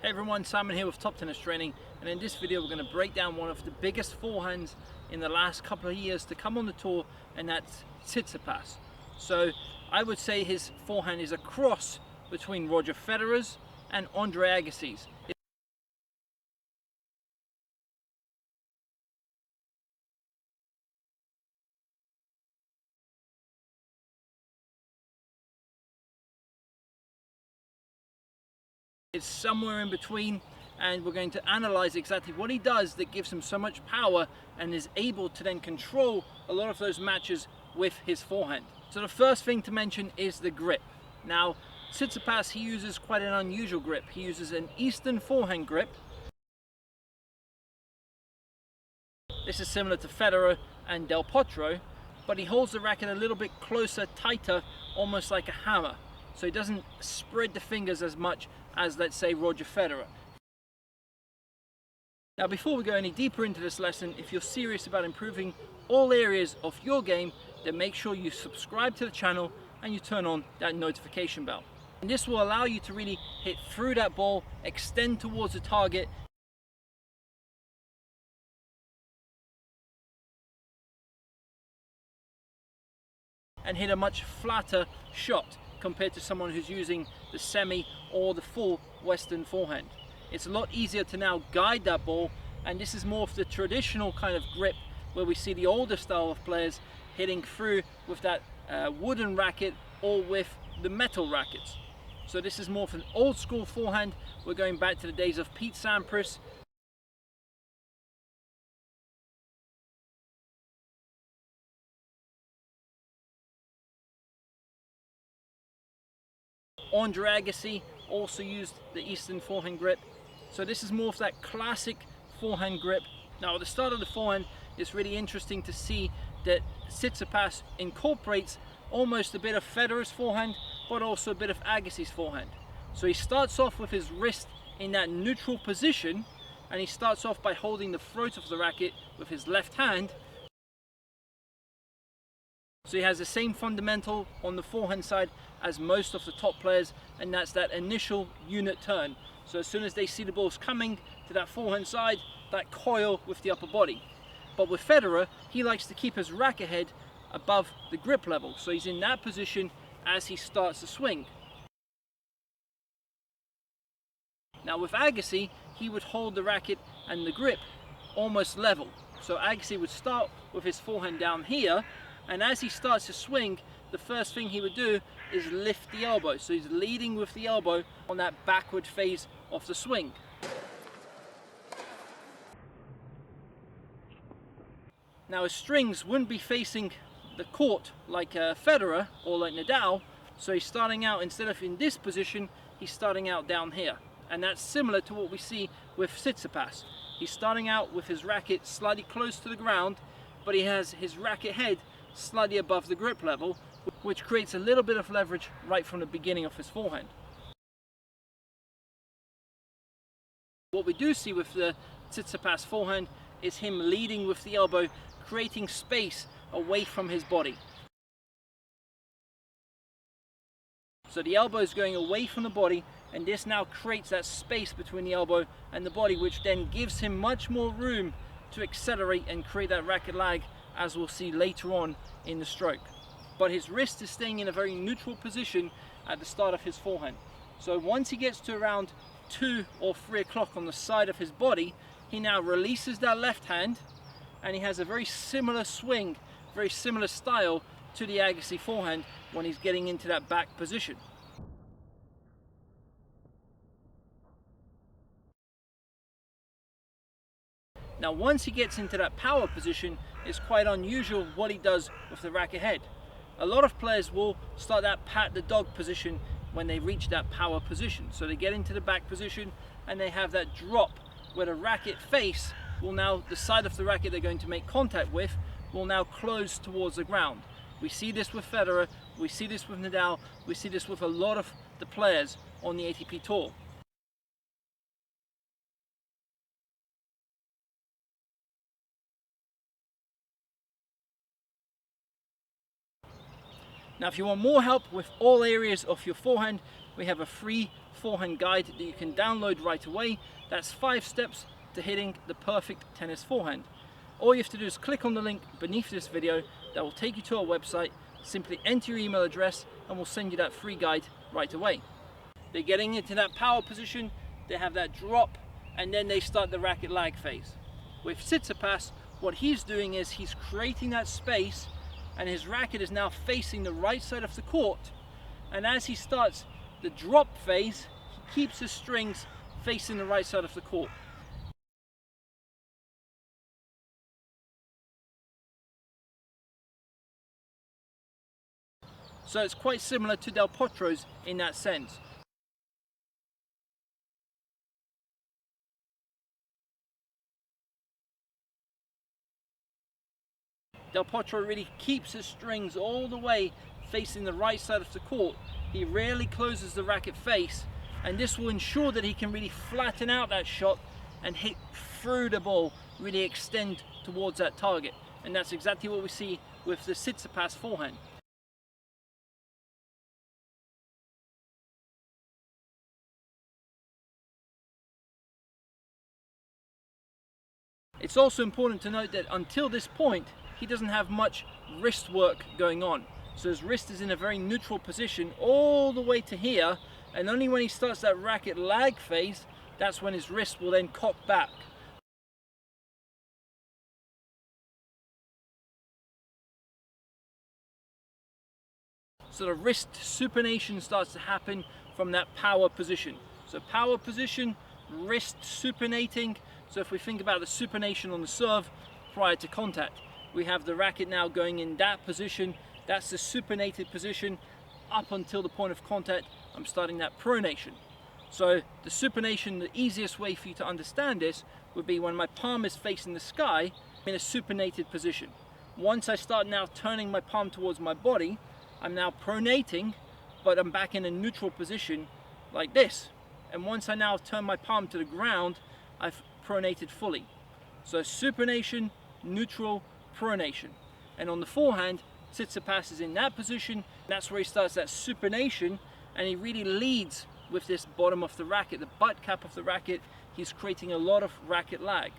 Hey everyone, Simon here with Top Tennis Training, and in this video we're going to break down one of the biggest forehands in the last couple of years to come on the tour, and that's Tsitsipas. So I would say his forehand is a cross between Roger Federer's and Andre Agassi's. It's somewhere in between, and we're going to analyze exactly what he does that gives him so much power and is able to then control a lot of those matches with his forehand. So the first thing to mention is the grip. Now Tsitsipas, he uses quite an unusual grip. He uses an Eastern forehand grip. This is similar to Federer and Del Potro, but he holds the racket a little bit closer, tighter, almost like a hammer. So he doesn't spread the fingers as much as, let's say, Roger Federer. Now before we go any deeper into this lesson, if you're serious about improving all areas of your game, then make sure you subscribe to the channel and you turn on that notification bell. And this will allow you to really hit through that ball, extend towards the target, and hit a much flatter shot compared to someone who's using the semi or the full Western forehand. It's a lot easier to now guide that ball, and this is more of the traditional kind of grip where we see the older style of players hitting through with that wooden racket or with the metal rackets. So this is more of an old school forehand. We're going back to the days of Pete Sampras. Andre Agassi also used the Eastern forehand grip. So this is more of that classic forehand grip. Now at the start of the forehand, it's really interesting to see that Tsitsipas incorporates almost a bit of Federer's forehand, but also a bit of Agassi's forehand. So he starts off with his wrist in that neutral position, and he starts off by holding the throat of the racket with his left hand. So he has the same fundamental on the forehand side as most of the top players, and that's that initial unit turn. So as soon as they see the balls coming to that forehand side, that coil with the upper body. But with Federer, he likes to keep his racket head above the grip level. So he's in that position as he starts to swing. Now with Agassi, he would hold the racket and the grip almost level. So Agassi would start with his forehand down here, and as he starts to swing, the first thing he would do is lift the elbow. So he's leading with the elbow on that backward phase of the swing. Now his strings wouldn't be facing the court like Federer or like Nadal, so he's starting out, instead of in this position, he's starting out down here. And that's similar to what we see with Tsitsipas. He's starting out with his racket slightly close to the ground, but he has his racket head slightly above the grip level, which creates a little bit of leverage right from the beginning of his forehand. What we do see with the Tsitsipas forehand is him leading with the elbow, creating space away from his body. So the elbow is going away from the body, and this now creates that space between the elbow and the body, which then gives him much more room to accelerate and create that racket lag, as we'll see later on in the stroke. But his wrist is staying in a very neutral position at the start of his forehand. So once he gets to around 2 or 3 o'clock on the side of his body, he now releases that left hand, and he has a very similar swing, very similar style to the Agassi forehand when he's getting into that back position. Now once he gets into that power position, it's quite unusual what he does with the racket head. A lot of players will start that pat the dog position when they reach that power position. So they get into the back position and they have that drop where the racket face will now, the side of the racket they're going to make contact with, will now close towards the ground. We see this with Federer, we see this with Nadal, we see this with a lot of the players on the ATP Tour. Now if you want more help with all areas of your forehand, we have a free forehand guide that you can download right away. That's 5 steps to hitting the perfect tennis forehand. All you have to do is click on the link beneath this video that will take you to our website. Simply enter your email address and we'll send you that free guide right away. They're getting into that power position, they have that drop, and then they start the racket lag phase. With Tsitsipas, what he's doing is he's creating that space, and his racket is now facing the right side of the court. And as he starts the drop phase, he keeps his strings facing the right side of the court. So it's quite similar to Del Potro's in that sense. Del Potro really keeps his strings all the way facing the right side of the court. He rarely closes the racket face, and this will ensure that he can really flatten out that shot and hit through the ball, really extend towards that target. And that's exactly what we see with the Tsitsipas forehand. It's also important to note that until this point, he doesn't have much wrist work going on. So his wrist is in a very neutral position all the way to here, and only when he starts that racket lag phase, that's when his wrist will then cock back. So the wrist supination starts to happen from that power position. So power position, wrist supinating. So if we think about the supination on the serve prior to contact, we have the racket now going in that position. That's the supinated position. Up until the point of contact, I'm starting that pronation. So the supination, the easiest way for you to understand this would be when my palm is facing the sky in a supinated position. Once I start now turning my palm towards my body, I'm now pronating, but I'm back in a neutral position like this. And once I now turn my palm to the ground, I've pronated fully. So supination, neutral, pronation. And on the forehand, Tsitsipas is in that position. That's where he starts that supination, and he really leads with this bottom of the racket, the butt cap of the racket. He's creating a lot of racket lag.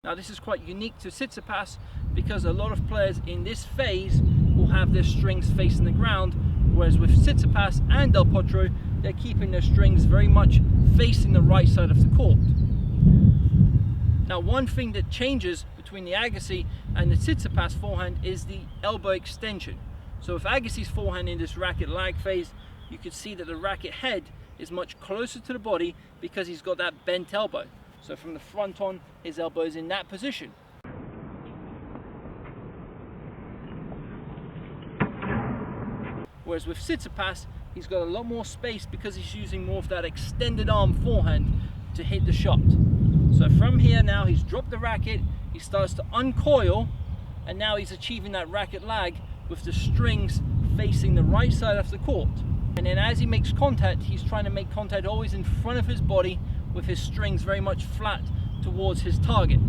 Now this is quite unique to Tsitsipas because a lot of players in this phase will have their strings facing the ground, whereas with Tsitsipas and Del Potro, they're keeping their strings very much facing the right side of the court. Now one thing that changes between the Agassi and the Tsitsipas forehand is the elbow extension. So with Agassi's forehand in this racket lag phase, you can see that the racket head is much closer to the body because he's got that bent elbow. So from the front on, his elbow is in that position. Whereas with Tsitsipas, he's got a lot more space because he's using more of that extended arm forehand to hit the shot. So from here now, he's dropped the racket, he starts to uncoil, and now he's achieving that racket lag with the strings facing the right side of the court. And then as he makes contact, he's trying to make contact always in front of his body, with his strings very much flat towards his target.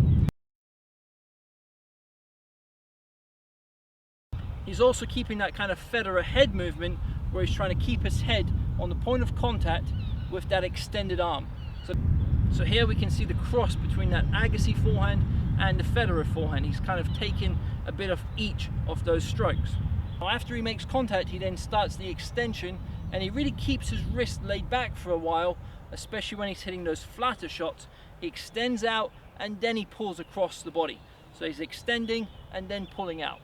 He's also keeping that kind of Federer head movement where he's trying to keep his head on the point of contact with that extended arm. So here we can see the cross between that Agassi forehand and the Federer forehand. He's kind of taken a bit of each of those strokes. Now after he makes contact, he then starts the extension, and he really keeps his wrist laid back for a while, especially when he's hitting those flatter shots. He extends out and then he pulls across the body. So he's extending and then pulling out.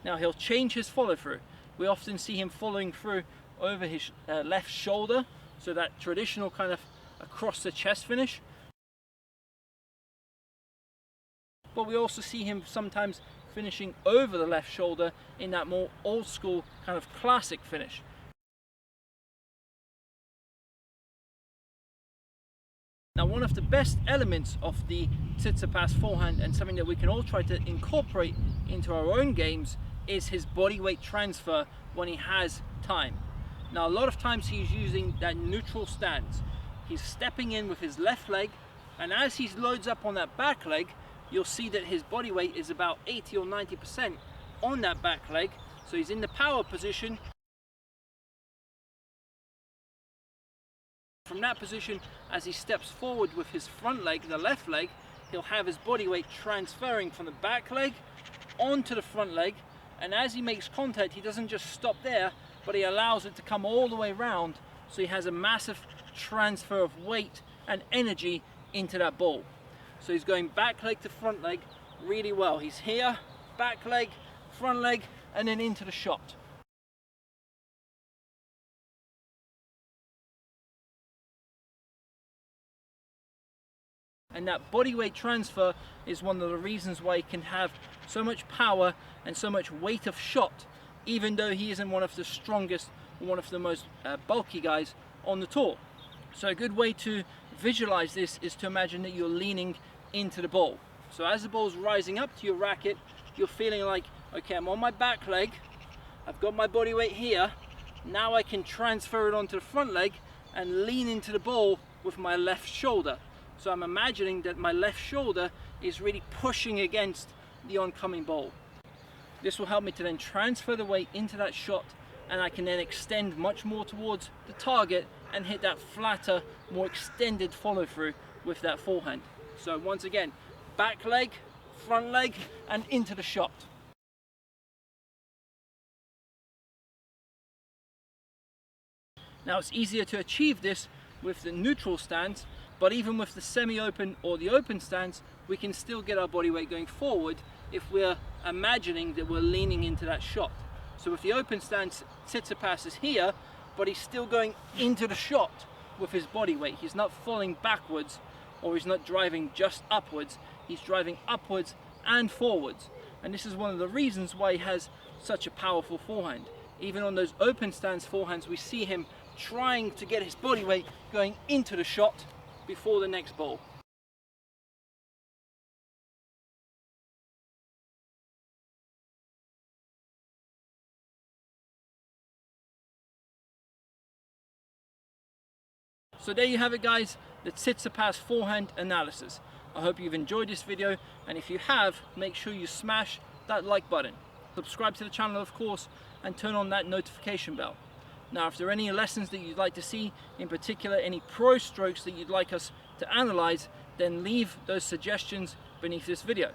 Now he'll change his follow through. We often see him following through over his left shoulder, so that traditional kind of across the chest finish. But we also see him sometimes finishing over the left shoulder in that more old school kind of classic finish. Now, one of the best elements of the Tsitsipas forehand, and something that we can all try to incorporate into our own games, is his body weight transfer when he has time. Now, a lot of times he's using that neutral stance. He's stepping in with his left leg, and as he loads up on that back leg, you'll see that his body weight is about 80 or 90% on that back leg. So he's in the power position. From that position, as he steps forward with his front leg, the left leg, he'll have his body weight transferring from the back leg onto the front leg, and as he makes contact, he doesn't just stop there, but he allows it to come all the way around, so he has a massive transfer of weight and energy into that ball. So he's going back leg to front leg really well. He's here, back leg, front leg, and then into the shot. And that body weight transfer is one of the reasons why he can have so much power and so much weight of shot, even though he isn't one of the strongest or one of the most bulky guys on the tour. So a good way to visualize this is to imagine that you're leaning into the ball. So as the ball's rising up to your racket, you're feeling like, okay, I'm on my back leg, I've got my body weight here, now I can transfer it onto the front leg and lean into the ball with my left shoulder. So I'm imagining that my left shoulder is really pushing against the oncoming ball. This will help me to then transfer the weight into that shot, and I can then extend much more towards the target and hit that flatter, more extended follow through with that forehand. So once again, back leg, front leg, and into the shot. Now, it's easier to achieve this with the neutral stance, but even with the semi-open or the open stance, we can still get our body weight going forward if we're imagining that we're leaning into that shot. So with the open stance, Tsitsipas is here, but he's still going into the shot with his body weight. He's not falling backwards, or he's not driving just upwards. He's driving upwards and forwards. And this is one of the reasons why he has such a powerful forehand. Even on those open stance forehands, we see him trying to get his body weight going into the shot before the next ball. So there you have it, guys, the Tsitsipas forehand analysis. I hope you've enjoyed this video, and if you have, make sure you smash that like button. Subscribe to the channel, of course, and turn on that notification bell. Now, if there are any lessons that you'd like to see, in particular any pro strokes that you'd like us to analyze, then leave those suggestions beneath this video.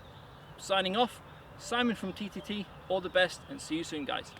Signing off, Simon from TTT, all the best, and see you soon, guys.